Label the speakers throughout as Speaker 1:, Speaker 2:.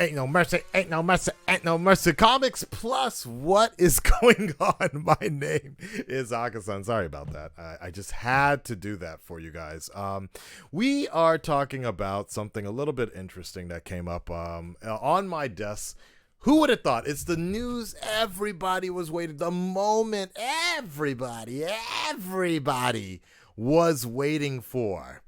Speaker 1: Ain't no mercy, ain't no mercy, ain't no mercy. Comics Plus, what is going on? My name is Akasan. Sorry about that. I just had to do that for you guys. We are talking about something a little bit interesting that came up on my desk. Who would have thought? It's the news everybody was waiting. The moment everybody was waiting for.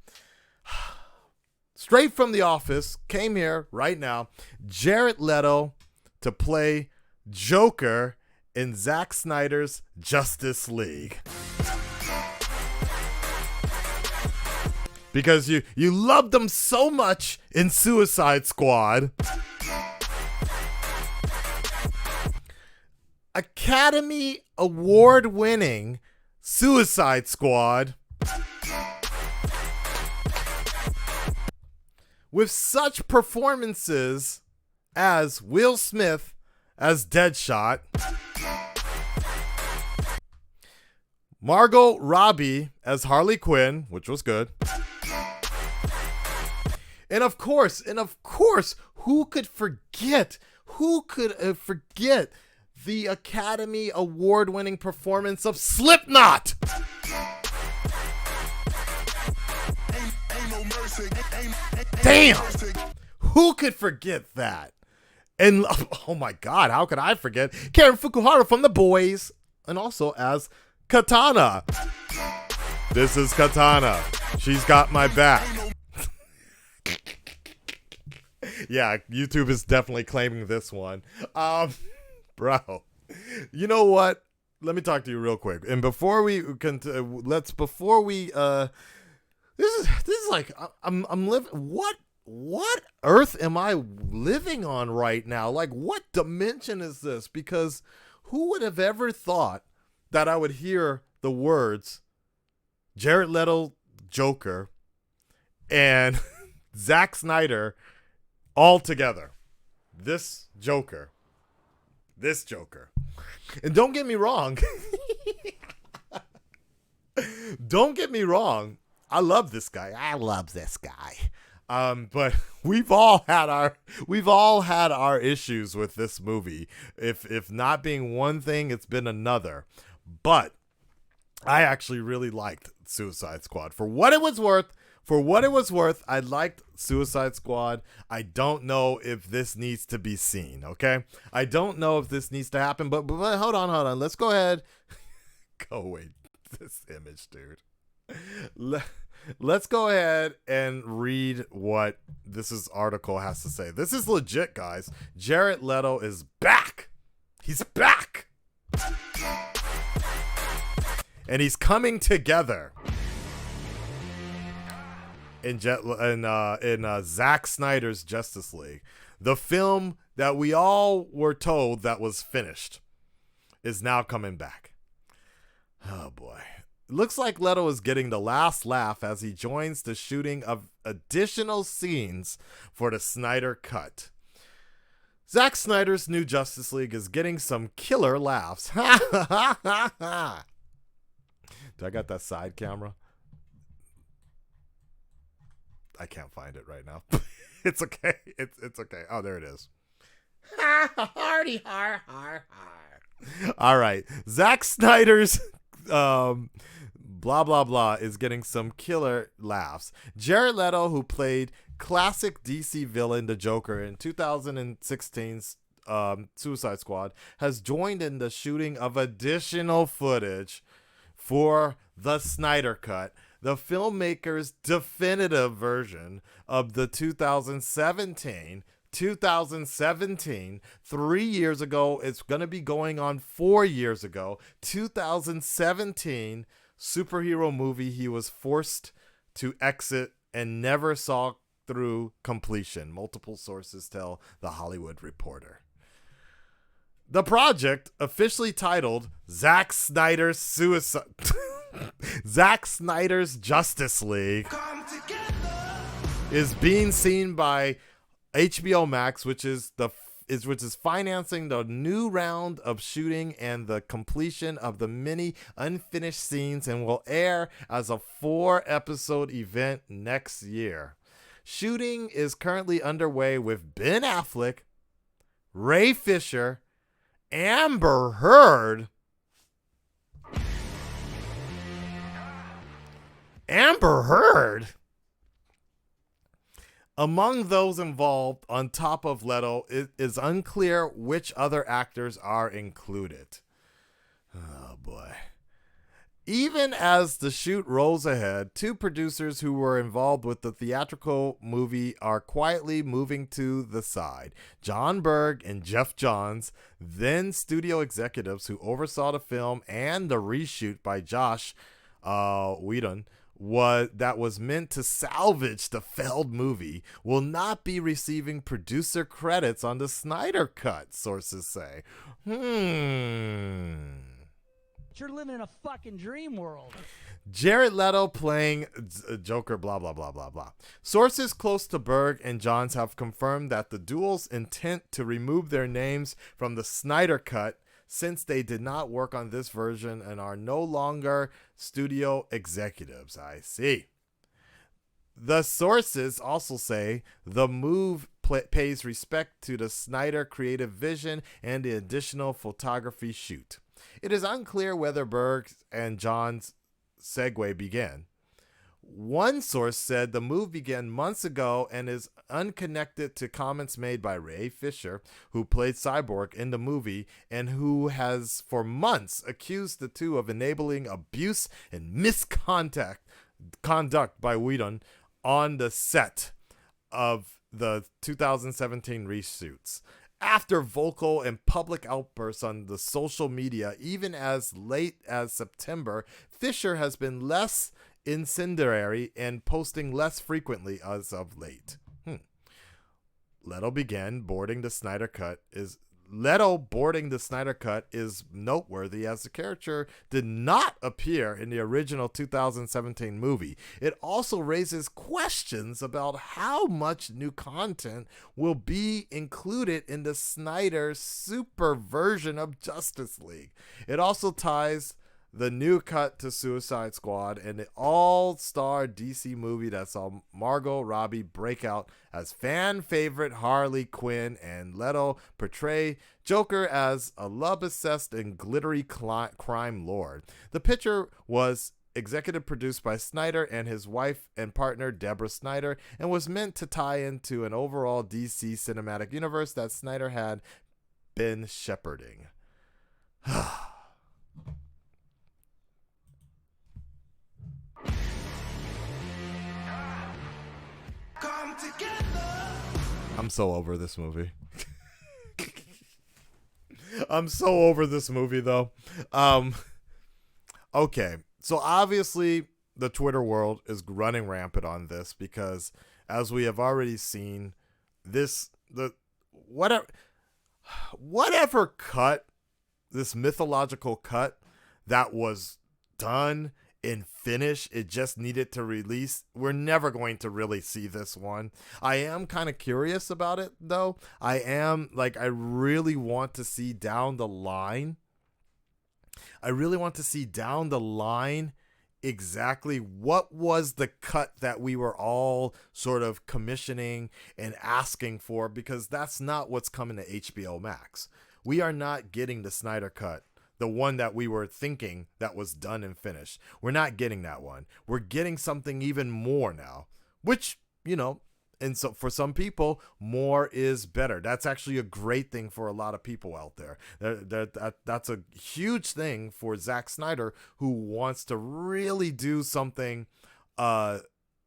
Speaker 1: Straight from the office, came here right now, Jared Leto to play Joker in Zack Snyder's Justice League. Because you loved him so much in Suicide Squad. Academy Award-winning Suicide Squad. With such performances as Will Smith as Deadshot, Margot Robbie as Harley Quinn, which was good, and of course, who could forget the Academy Award-winning performance of Slipknot? Damn! Who could forget that? And oh my God, how could I forget Karen Fukuhara from The Boys, and also as Katana. This is Katana. She's got my back. Yeah, YouTube is definitely claiming this one. Bro, you know what? Let me talk to you real quick. And before we this is like I'm living. What earth am I living on right now? Like, what dimension is this? Because who would have ever thought that I would hear the words Jared Leto Joker and Zack Snyder all together? This Joker. And don't get me wrong. Don't get me wrong. I love this guy. I love this guy. But we've all had our issues with this movie. If not being one thing, it's been another. But I actually really liked Suicide Squad. For what it was worth, I liked Suicide Squad. I don't know if this needs to be seen, okay? I don't know if this needs to happen, but hold on. Let's go ahead. Go away. This image, dude. Let's go ahead and read what this article has to say. This is legit, guys. Jared Leto is back. He's back. And he's coming together in Zack Snyder's Justice League. The film that we all were told that was finished is now coming back. Oh, boy. Looks like Leto is getting the last laugh as he joins the shooting of additional scenes for the Snydercut. Zack Snyder's new Justice League is getting some killer laughs. Do I got that side camera? I can't find it right now. It's okay. It's okay. Oh, there it is. Hardy har har har. All right. Zack Snyder's blah blah blah is getting some killer laughs. Jared Leto, who played classic DC villain the Joker in 2016's Suicide Squad, has joined in the shooting of additional footage for the Snydercut, the filmmaker's definitive version of the 2017, 3 years ago, it's going to be going on 4 years ago, 2017 superhero movie he was forced to exit and never saw through completion. Multiple sources tell The Hollywood Reporter. The project, officially titled Zack Snyder's Justice League, is being seen by HBO Max, which is financing the new round of shooting and the completion of the many unfinished scenes, and will air as a 4-episode event next year. Shooting is currently underway with Ben Affleck, Ray Fisher, Amber Heard. Amber Heard? Among those involved, on top of Leto, it is unclear which other actors are included. Oh boy. Even as the shoot rolls ahead, two producers who were involved with the theatrical movie are quietly moving to the side. John Berg and Jeff Johns, then studio executives who oversaw the film and the reshoot by Josh Whedon, that was meant to salvage the failed movie, will not be receiving producer credits on the Snyder Cut, sources say.
Speaker 2: You're living in a fucking dream world.
Speaker 1: Jared Leto playing Joker, blah, blah, blah, blah, blah. Sources close to Berg and Johns have confirmed that the duo's intent to remove their names from the Snyder Cut, since they did not work on this version and are no longer studio executives. I see. The sources also say the move pays respect to the Snyder creative vision and the additional photography shoot. It is unclear whether Berg and John's segue began. One source said the move began months ago and is unconnected to comments made by Ray Fisher, who played Cyborg in the movie and who has for months accused the two of enabling abuse and misconduct by Whedon on the set of the 2017 reshoots. After vocal and public outbursts on the social media, even as late as September, Fisher has been less incendiary and posting less frequently as of late. Leto boarding the Snyder Cut is noteworthy as the character did not appear in the original 2017 movie. It also raises questions about how much new content will be included in the Snyder super version of Justice League. It also ties the new cut to Suicide Squad and the all-star DC movie that saw Margot Robbie break out as fan favorite Harley Quinn and Leto portray Joker as a love-obsessed and glittery crime lord. The picture was executive produced by Snyder and his wife and partner Deborah Snyder and was meant to tie into an overall DC cinematic universe that Snyder had been shepherding. I'm so over this movie. I'm so over this movie, though. Okay, so obviously the Twitter world is running rampant on this because, as we have already seen, whatever cut, this mythological cut that was done and finished, it just needed to release. We're never going to really see this one. I am kind of curious about it, though. I really want to see down the line. Exactly what was the cut that we were all sort of commissioning and asking for, because that's not what's coming to HBO Max. We are not getting the Snyder Cut, the one that we were thinking that was done and finished. We're not getting that one. We're getting something even more now, which, and so for some people, more is better. That's actually a great thing for a lot of people out there. That's a huge thing for Zack Snyder, who wants to really do something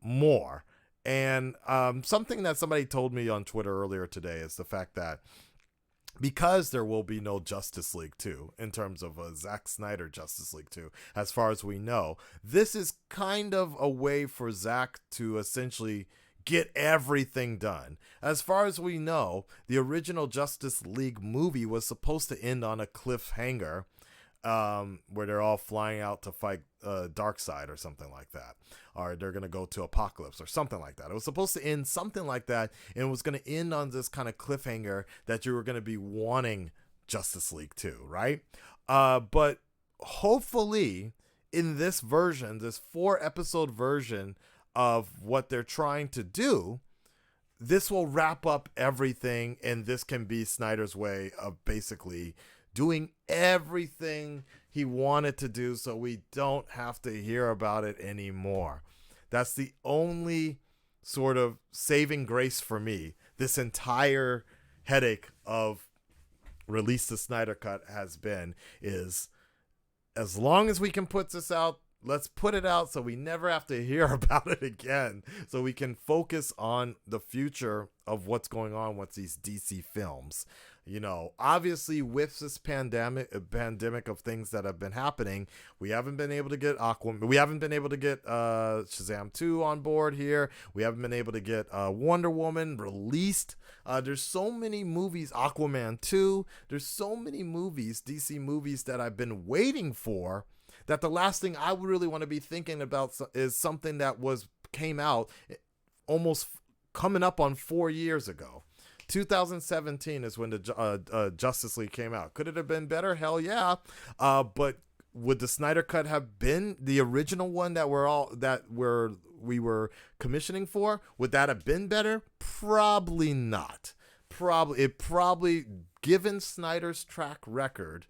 Speaker 1: more. And something that somebody told me on Twitter earlier today is the fact that because there will be no Justice League 2 in terms of a Zack Snyder Justice League 2, as far as we know, this is kind of a way for Zack to essentially get everything done. As far as we know, the original Justice League movie was supposed to end on a cliffhanger, where they're all flying out to fight Darkseid or something like that, or they're gonna go to Apocalypse or something like that. It was supposed to end something like that, and it was gonna end on this kind of cliffhanger that you were gonna be wanting Justice League 2, right? But hopefully in this version, this 4-episode version of what they're trying to do, this will wrap up everything, and this can be Snyder's way of basically doing everything he wanted to do so we don't have to hear about it anymore. That's the only sort of saving grace for me. This entire headache of release the Snyder Cut has been is, as long as we can put this out, let's put it out so we never have to hear about it again, so we can focus on the future of what's going on with these DC films. You know, obviously with this pandemic of things that have been happening, we haven't been able to get Aquaman. We haven't been able to get Shazam 2 on board here. We haven't been able to get Wonder Woman released. There's so many movies, Aquaman 2. There's so many movies, DC movies that I've been waiting for, that the last thing I would really want to be thinking about is something that came out almost coming up on 4 years ago. 2017 is when the Justice League came out. Could it have been better? Hell yeah. But would the Snyder Cut have been the original one that we were commissioning for? Would that have been better? Probably not. Probably given Snyder's track record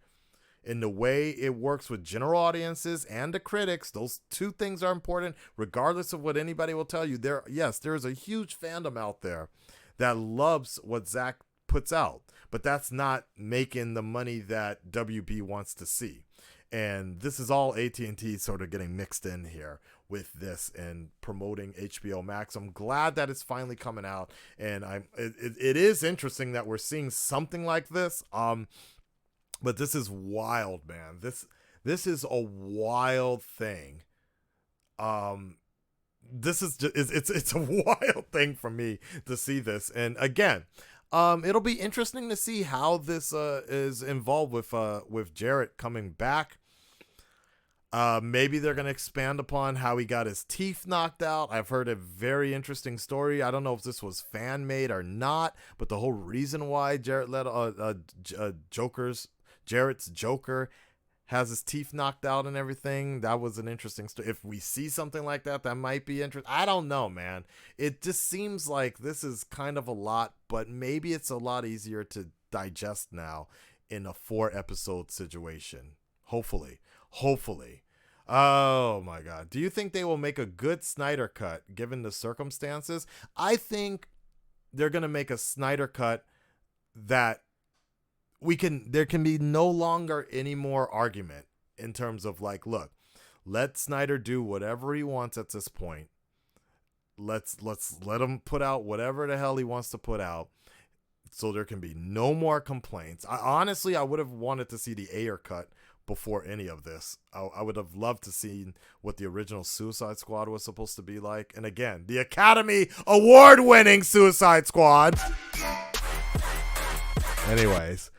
Speaker 1: in the way it works with general audiences and the critics, those two things are important regardless of what anybody will tell you. There is a huge fandom out there that loves what Zack puts out, but that's not making the money that WB wants to see. And this is all AT&T sort of getting mixed in here with this and promoting HBO Max. I'm glad that it's finally coming out, and it is interesting that we're seeing something like this. But this is wild, man. This is a wild thing. This is just, it's a wild thing for me to see this. And again, it'll be interesting to see how this is involved with Jarrett coming back. Maybe they're going to expand upon how he got his teeth knocked out. I've heard a very interesting story. I don't know if this was fan made or not, but the whole reason why Jarrett's Joker has his teeth knocked out and everything, that was an interesting story. If we see something like that, that might be interesting. I don't know, man. It just seems like this is kind of a lot, but maybe it's a lot easier to digest now in a 4-episode situation. Hopefully. Oh my God. Do you think they will make a good Snyder Cut given the circumstances? I think they're going to make a Snyder Cut that there can be no longer any more argument in terms of like, look, let Snyder do whatever he wants at this point. Let's let him put out whatever the hell he wants to put out, so there can be no more complaints. I would have wanted to see the Ayer cut before any of this. I would have loved to see what the original Suicide Squad was supposed to be like. And again, the Academy Award-winning Suicide Squad. Anyways,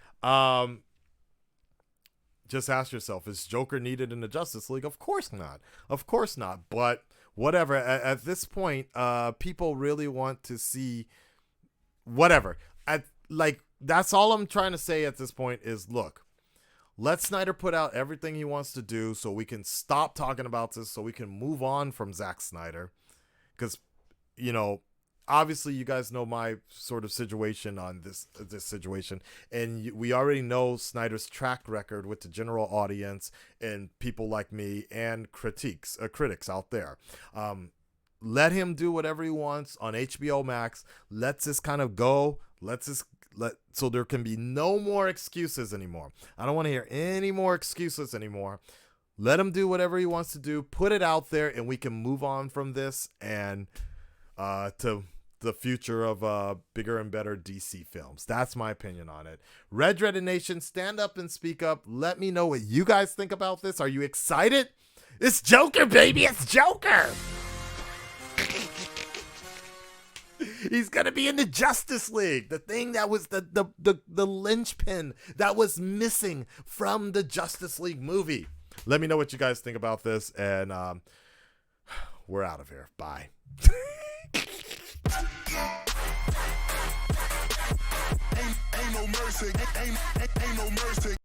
Speaker 1: just ask yourself, is Joker needed in the Justice League? Of course not. But whatever. At this point, people really want to see whatever. That's all I'm trying to say at this point is, look, let Snyder put out everything he wants to do so we can stop talking about this, so we can move on from Zack Snyder. Because, obviously you guys know my sort of situation on this situation, and we already know Snyder's track record with the general audience and people like me and critics out there. Let him do whatever he wants on HBO Max. Let's just kind of go. So there can be no more excuses anymore. I don't want to hear any more excuses anymore. Let him do whatever he wants to do. Put it out there, and we can move on from this and to the future of bigger and better DC films. That's my opinion on it. Red Dreaded Nation, stand up and speak up. Let me know what you guys think about this. Are you excited? It's Joker, baby. It's Joker. He's gonna be in the Justice League, the thing that was the linchpin that was missing from the Justice League movie. Let me know what you guys think about this, and we're out of here. Bye. Ain't no mercy. Ain't no mercy.